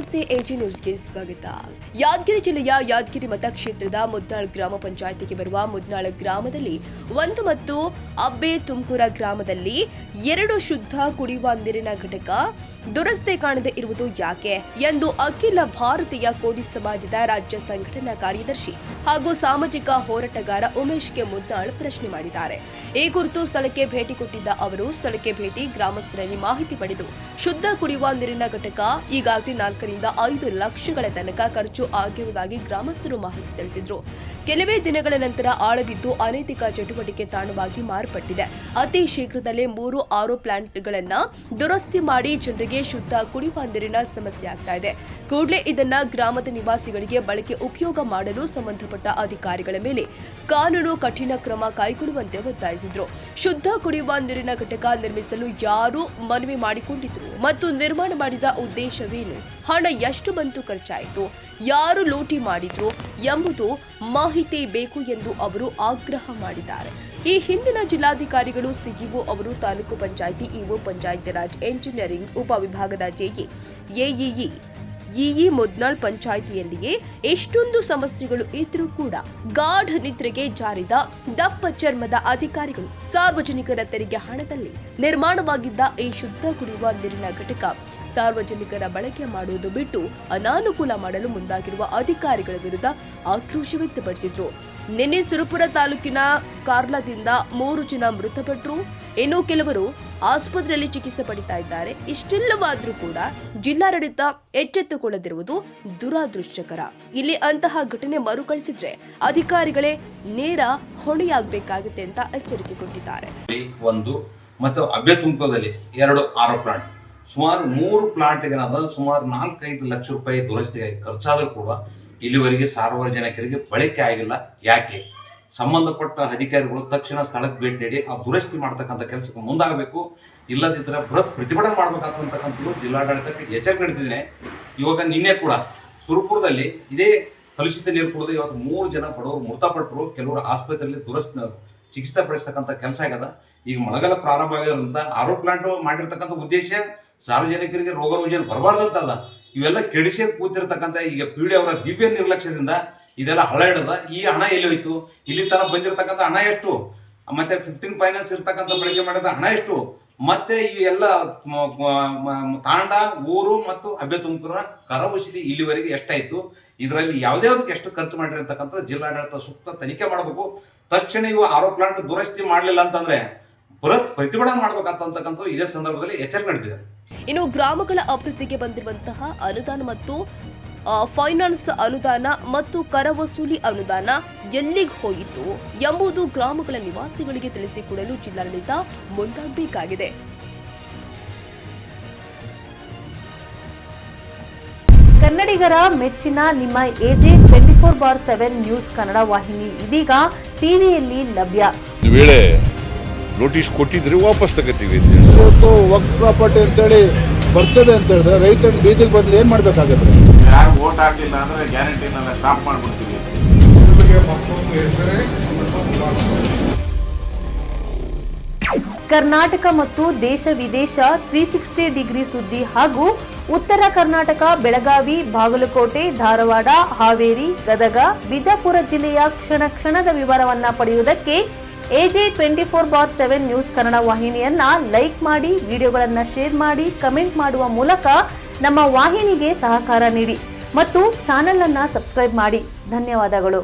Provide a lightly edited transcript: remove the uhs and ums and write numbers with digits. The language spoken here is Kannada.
ನಮಸ್ತೆ, ಎಜಿ ನ್ಯೂಸ್ಗೆ ಸ್ವಾಗತ. ಯಾದಗಿರಿ ಜಿಲ್ಲೆಯ ಯಾದಗಿರಿ ಮತಕ್ಷೇತ್ರದ ಮುದ್ನಾಳ್ ಗ್ರಾಮ ಪಂಚಾಯಿತಿಗೆ ಬರುವ ಮುದ್ನಾಳ್ ಗ್ರಾಮದಲ್ಲಿ 1 ಮತ್ತು ಅಬ್ಬೆ ತುಮಕೂರ ಗ್ರಾಮದಲ್ಲಿ 2 ಶುದ್ಧ ಕುಡಿಯುವ ನೀರಿನ ಘಟಕ ದುರಸ್ತಿ ಕಾಣದೇ ಇರುವುದು ಯಾಕೆ ಎಂದು ಅಖಿಲ ಭಾರತೀಯ ಕೋಡಿ ಸಮಾಜದ ರಾಜ್ಯ ಸಂಘಟನಾ ಕಾರ್ಯದರ್ಶಿ ಹಾಗೂ ಸಾಮಾಜಿಕ ಹೋರಾಟಗಾರ ಉಮೇಶ್ಗೆ ಮುದ್ನಾಳ್ ಪ್ರಶ್ನೆ ಮಾಡಿದ್ದಾರೆ. ಈ ಕುರಿತು ಸ್ಥಳಕ್ಕೆ ಭೇಟಿ ಕೊಟ್ಟಿದ್ದ ಅವರು ಸ್ಥಳಕ್ಕೆ ಭೇಟಿ ಗ್ರಾಮಸ್ಥರಲ್ಲಿ ಮಾಹಿತಿ ಪಡೆದು ಶುದ್ಧ ಕುಡಿಯುವ ನೀರಿನ ಘಟಕ ಈಗಾಗಲೇ 4 ರಿಂದ 5 ಲಕ್ಷಗಳ ತನಕ ಖರ್ಚು ಆಗಿರುವುದಾಗಿ ಗ್ರಾಮಸ್ಥರು ಮಾಹಿತಿ ತಿಳಿಸಿದ್ರು. ಕೆಲವೇ ದಿನಗಳ ನಂತರ ಆಳವಿದ್ದು ಅನೈತಿಕ ಚಟುವಟಿಕೆ ತಾಣವಾಗಿ ಮಾರ್ಪಟ್ಟಿದೆ. ಅತಿ ಶೀಘ್ರದಲ್ಲೇ 3 ಆರೋ ಪ್ಲಾಂಟ್ಗಳನ್ನು ದುರಸ್ತಿ ಮಾಡಿ ಜನರಿಗೆ ಶುದ್ಧ ಕುಡಿಯುವ ನೀರಿನ ಸಮಸ್ಯೆ ಆಗ್ತಾ ಇದೆ. ಕೂಡಲೇ ಇದನ್ನ ಗ್ರಾಮದ ನಿವಾಸಿಗಳಿಗೆ ಬಳಕೆ ಉಪಯೋಗ ಮಾಡಲು ಸಂಬಂಧಪಟ್ಟ ಅಧಿಕಾರಿಗಳ ಮೇಲೆ ಕಾನೂನು ಕಠಿಣ ಕ್ರಮ ಕೈಗೊಳ್ಳುವಂತೆ ಒತ್ತಾಯಿಸಿದ್ರು. ಶುದ್ಧ ಕುಡಿಯುವ ನೀರಿನ ಘಟಕ ನಿರ್ಮಿಸಲು ಯಾರು ಮನವಿ ಮಾಡಿಕೊಂಡಿದ್ರು ಮತ್ತು ನಿರ್ಮಾಣ ಮಾಡಿದ ಉದ್ದೇಶವೇನು, ಹಣ ಎಷ್ಟು ಬಂತು, ಖರ್ಚಾಯಿತು, ಯಾರು ಲೂಟಿ ಮಾಡಿದ್ರು ಎಂಬುದು ಮಾಹಿತಿ ಬೇಕು ಎಂದು ಅವರು ಆಗ್ರಹ ಮಾಡಿದ್ದಾರೆ. ಈ ಹಿಂದಿನ ಜಿಲ್ಲಾಧಿಕಾರಿಗಳು ಸಿಇಒ ಅವರು ತಾಲೂಕು ಪಂಚಾಯಿತಿ ಇಒ ಪಂಚಾಯತ್ ರಾಜ್ ಎಂಜಿನಿಯರಿಂಗ್ ಉಪವಿಭಾಗದ ಜೆಇ ಇಇ ಮುದ್ನಾಳ್ ಪಂಚಾಯಿತಿಯಲ್ಲಿಯೇ ಎಷ್ಟೊಂದು ಸಮಸ್ಯೆಗಳು ಇದ್ರೂ ಕೂಡ ಗಾಢ ನಿದ್ರೆಗೆ ಜಾರಿದ ದಪ್ಪ ಚರ್ಮದ ಅಧಿಕಾರಿಗಳು ಸಾರ್ವಜನಿಕರ ತೆರಿಗೆ ಹಣದಲ್ಲಿ ನಿರ್ಮಾಣವಾಗಿದ್ದ ಈ ಶುದ್ಧ ಕುಡಿಯುವ ನೀರಿನ ಘಟಕ ಸಾರ್ವಜನಿಕರ ಬಳಕೆ ಮಾಡುವುದು ಬಿಟ್ಟು ಅನಾನುಕೂಲ ಮಾಡಲು ಮುಂದಾಗಿರುವ ಅಧಿಕಾರಿಗಳ ವಿರುದ್ಧ ಆಕ್ರೋಶ ವ್ಯಕ್ತಪಡಿಸಿದ್ರು. ನಿನ್ನೆ ಸುರಪುರ ತಾಲೂಕಿನ ಕಾರ್ಲದಿಂದ 3 ಜನ ಮೃತಪಟ್ಟರು, ಇನ್ನು ಕೆಲವರು ಆಸ್ಪತ್ರೆಯಲ್ಲಿ ಚಿಕಿತ್ಸೆ ಪಡಿತಾ ಇದ್ದಾರೆ. ಇಷ್ಟೆಲ್ಲವಾದ್ರೂ ಕೂಡ ಜಿಲ್ಲಾಡಳಿತ ಎಚ್ಚೆತ್ತುಕೊಳ್ಳದಿರುವುದು ದುರಾದೃಷ್ಟಕರ. ಇಲ್ಲಿ ಅಂತಹ ಘಟನೆ ಮರುಕಳಿಸಿದ್ರೆ ಅಧಿಕಾರಿಗಳೇ ನೇರ ಹೊಣೆಯಾಗಬೇಕಾಗುತ್ತೆ ಅಂತ ಎಚ್ಚರಿಕೆ ಕೊಟ್ಟಿದ್ದಾರೆ. ಮತ್ತು ಅಬ್ಬೆ ತುಮಕೂರದಲ್ಲಿ 2 ಆರೋ ಪ್ಲಾಂಟ್, ಸುಮಾರು 3 ಪ್ಲಾಂಟ್ಗೆ ಸುಮಾರು 4-5 ಲಕ್ಷ ರೂಪಾಯಿ ದುರಸ್ತಿಗಾಗಿ ಖರ್ಚಾದರೂ ಕೂಡ ಇಲ್ಲಿವರೆಗೆ ಸಾರ್ವಜನಿಕರಿಗೆ ಬಳಕೆ ಆಗಿಲ್ಲ. ಯಾಕೆ? ಸಂಬಂಧಪಟ್ಟ ಅಧಿಕಾರಿಗಳು ತಕ್ಷಣ ಸ್ಥಳಕ್ಕೆ ಭೇಟಿ ನೀಡಿ ಆ ದುರಸ್ತಿ ಮಾಡತಕ್ಕಂಥ ಕೆಲಸಕ್ಕೆ ಮುಂದಾಗಬೇಕು. ಇಲ್ಲದಿದ್ದರೆ ಬೃಹತ್ ಪ್ರತಿಭಟನೆ ಮಾಡಬೇಕಾಗ್ತಕ್ಕಂಥದ್ದು ಜಿಲ್ಲಾಡಳಿತಕ್ಕೆ ಎಚ್ಚರಿಕೆ ನೀಡಿದ್ದೇನೆ. ಇವಾಗ ನಿನ್ನೆ ಕೂಡ ಸುರಪುರದಲ್ಲಿ ಇದೇ ಕಲುಷಿತ ನೀರು ಕುಡಿದು ಇವತ್ತು 3 ಜನ ಬಡವರು ಮೃತಪಟ್ಟರು, ಕೆಲವರು ಆಸ್ಪತ್ರೆಯಲ್ಲಿ ಚಿಕಿತ್ಸೆ ಪಡಿಸ್ತಕ್ಕಂಥ ಕೆಲಸ ಆಗ್ಯದ. ಈಗ ಮಳೆಗಾಲ ಪ್ರಾರಂಭ ಆಗಿರೋದ್ರಿಂದ ಆರೋ ಪ್ಲಾಂಟ್ ಮಾಡಿರ್ತಕ್ಕಂಥ ಉದ್ದೇಶ ಸಾರ್ವಜನಿಕರಿಗೆ ರೋಗ ರುಜಿನ ಬರಬಾರ್ದಂತಲ್ಲ. ಇವೆಲ್ಲ ಕೆಡಿಸಿ ಕೂತಿರ್ತಕ್ಕಂಥ ಈಗ ಪಿಡಿ ಅವರ ದಿವ್ಯ ನಿರ್ಲಕ್ಷ್ಯದಿಂದ ಇದೆಲ್ಲ ಹಳ ಹಿಡದ. ಈ ಹಣ ಎಲ್ಲಿ ಹೋಯ್ತು? ಇಲ್ಲಿ ತನಕ ಬಂದಿರತಕ್ಕಂಥ ಹಣ ಎಷ್ಟು? ಮತ್ತೆ 15 ಫೈನಾನ್ಸ್ ಇರ್ತಕ್ಕಂಥ ಬಳಕೆ ಮಾಡಿದ ಹಣ ಎಷ್ಟು? ಮತ್ತೆ ಈ ಎಲ್ಲ ತಾಂಡ, ಊರು ಮತ್ತು ಅಬ್ಬೆ ತುಮಕೂರ ಕರವಸೂಲಿ ಇಲ್ಲಿವರೆಗೆ ಎಷ್ಟಾಯ್ತು? ಇದರಲ್ಲಿ ಯಾವ್ದಾವ್ದಕ್ಕೆ ಎಷ್ಟು ಖರ್ಚು ಮಾಡಿರ್ತಕ್ಕಂಥ ಜಿಲ್ಲಾಡಳಿತ ಸೂಕ್ತ ತನಿಖೆ ಮಾಡಬೇಕು. ತಕ್ಷಣ ಇವು ಆರೋ ಪ್ಲಾಂಟ್ ದುರಸ್ತಿ ಮಾಡಲಿಲ್ಲ ಅಂತಂದ್ರೆ ಬೃಹತ್ ಪ್ರತಿಭಟನೆ ಮಾಡಬೇಕಂತಕ್ಕಂಥ ಇದೇ ಸಂದರ್ಭದಲ್ಲಿ ಎಚ್ಚರಿಕೆ ನೀಡಿದ್ದಾರೆ. ಇನ್ನು ಗ್ರಾಮಗಳ ಅಭಿವೃದ್ಧಿಗೆ ಬಂದಿರುವಂತಹ ಅನುದಾನ ಮತ್ತು ಫೈನಾನ್ಸ್ ಅನುದಾನ ಮತ್ತು ಕರ ವಸೂಲಿ ಅನುದಾನ ಎಲ್ಲಿಗೆ ಹೋಯಿತು ಎಂಬುದು ಗ್ರಾಮಗಳ ನಿವಾಸಿಗಳಿಗೆ ತಿಳಿಸಿಕೊಡಲು ಜಿಲ್ಲಾಡಳಿತ ಮುಂದಾಗಬೇಕಾಗಿದೆ. ಕನ್ನಡಿಗರ ಮೆಚ್ಚಿನ ನಿಮ್ಮ ಎಜೆ 24/7 ನ್ಯೂಸ್ ಕನ್ನಡ ವಾಹಿನಿ ಇದೀಗ ಟಿವಿಯಲ್ಲಿ ಲಭ್ಯ. ವೇಳೆ ನೋಟಿಸ್ ಕೊಟ್ಟಿದ್ರೆ ವಾಪಸ್ ತಗೋತೀವಿ. ಇವತ್ತು ವಕ್ಫ್ ಪ್ರಾಪರ್ಟಿ ಅಂತೇಳಿ ಬರ್ತದೆ ಅಂತ ಹೇಳಿದ್ರೆ ರೈತರು ಬೀದಿಗೆ ಬದಲು ಏನ್ ಮಾಡ್ಬೇಕಾಗತ್ತೆ? ಯಾರು ವೋಟ್ ಹಾಕಿಲ್ಲ ಅಂದ್ರೆ ಗ್ಯಾರಂಟಿನೆಲ್ಲ ಸ್ಟಾಪ್ ಮಾಡ್ಬಿಡ್ತೀವಿ. ಕರ್ನಾಟಕ ಮತ್ತು ದೇಶ ವಿದೇಶ 360 ಡಿಗ್ರಿ ಸುದ್ದಿ ಹಾಗೂ ಉತ್ತರ ಕರ್ನಾಟಕ, ಬೆಳಗಾವಿ, ಬಾಗಲಕೋಟೆ, ಧಾರವಾಡ, ಹಾವೇರಿ, ಗದಗ, ಬಿಜಾಪುರ ಜಿಲ್ಲೆಯ ಕ್ಷಣದ ವಿವರವನ್ನ ಪಡೆಯುವುದಕ್ಕೆ ಎಜೆ 24/7 ನ್ಯೂಸ್ ಕನ್ನಡ ವಾಹಿನಿಯನ್ನ ಲೈಕ್ ಮಾಡಿ, ವಿಡಿಯೋಗಳನ್ನ ಶೇರ್ ಮಾಡಿ, ಕಮೆಂಟ್ ಮಾಡುವ ಮೂಲಕ ನಮ್ಮ ವಾಹಿನಿಗೆ ಸಹಕಾರ ನೀಡಿ ಮತ್ತು ಚಾನೆಲ್ ಅನ್ನ ಸಬ್ಸ್ಕ್ರೈಬ್ ಮಾಡಿ. ಧನ್ಯವಾದಗಳು.